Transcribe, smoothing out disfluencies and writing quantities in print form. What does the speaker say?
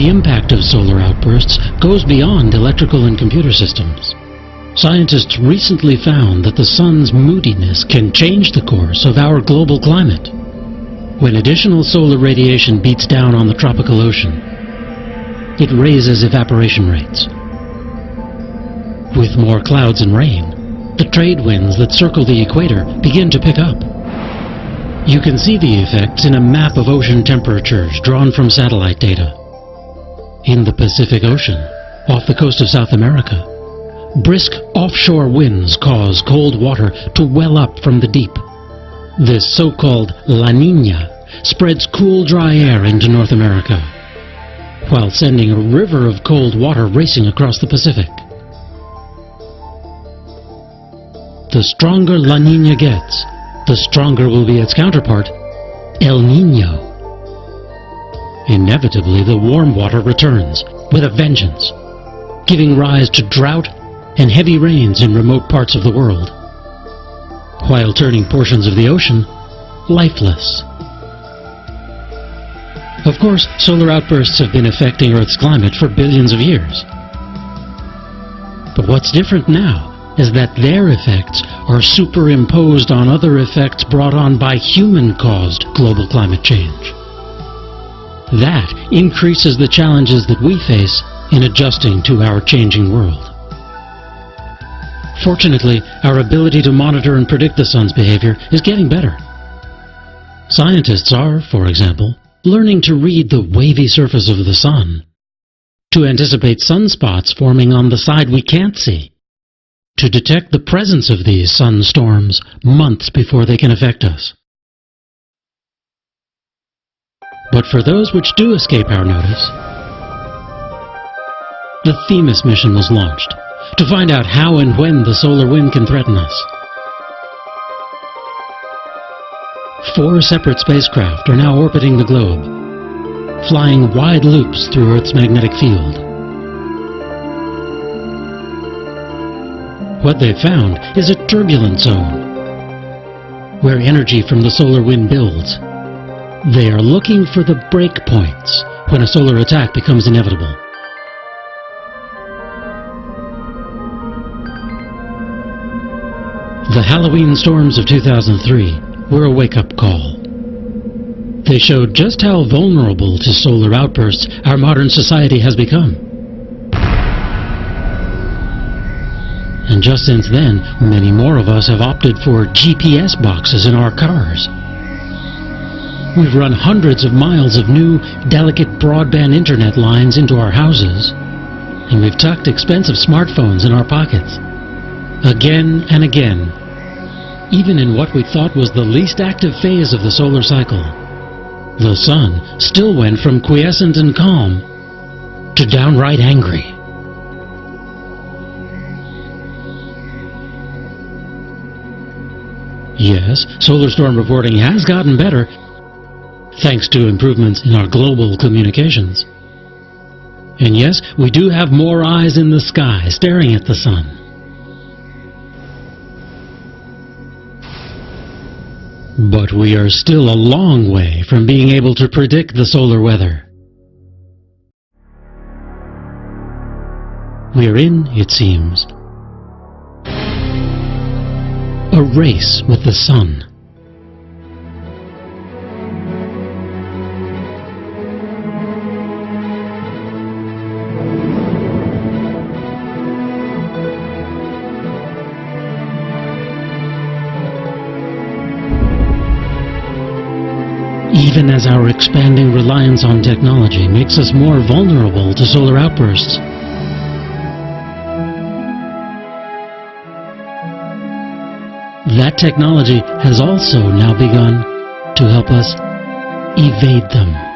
The impact of solar outbursts goes beyond electrical and computer systems. Scientists recently found that the sun's moodiness can change the course of our global climate. When additional solar radiation beats down on the tropical ocean, it raises evaporation rates. With more clouds and rain, the trade winds that circle the equator begin to pick up. You can see the effects in a map of ocean temperatures drawn from satellite data. In the Pacific Ocean, off the coast of South America, brisk offshore winds cause cold water to well up from the deep. This so-called La Niña spreads cool, dry air into North America, while sending a river of cold water racing across the Pacific. The stronger La Niña gets, the stronger will be its counterpart, El Niño. Inevitably, the warm water returns with a vengeance, giving rise to drought and heavy rains in remote parts of the world, while turning portions of the ocean lifeless. Of course, solar outbursts have been affecting Earth's climate for billions of years. But what's different now is that their effects are superimposed on other effects brought on by human-caused global climate change. That increases the challenges that we face in adjusting to our changing world. Fortunately, our ability to monitor and predict the sun's behavior is getting better. Scientists are, for example, learning to read the wavy surface of the sun, to anticipate sunspots forming on the side we can't see, to detect the presence of these sun storms months before they can affect us. But for those which do escape our notice, the Themis mission was launched to find out how and when the solar wind can threaten us. 4 separate spacecraft are now orbiting the globe, flying wide loops through Earth's magnetic field. What they found is a turbulent zone, where energy from the solar wind builds. They are looking for the break points when a solar attack becomes inevitable. The Halloween storms of 2003 were a wake-up call. They showed just how vulnerable to solar outbursts our modern society has become. And just since then, many more of us have opted for GPS boxes in our cars. We've run hundreds of miles of new, delicate broadband internet lines into our houses, and we've tucked expensive smartphones in our pockets. Again and again, even in what we thought was the least active phase of the solar cycle, the sun still went from quiescent and calm to downright angry. Yes, solar storm reporting has gotten better, thanks to improvements in our global communications. And yes, we do have more eyes in the sky staring at the sun. But we are still a long way from being able to predict the solar weather. We are in, it seems, a race with the sun. Even as our expanding reliance on technology makes us more vulnerable to solar outbursts, that technology has also now begun to help us evade them.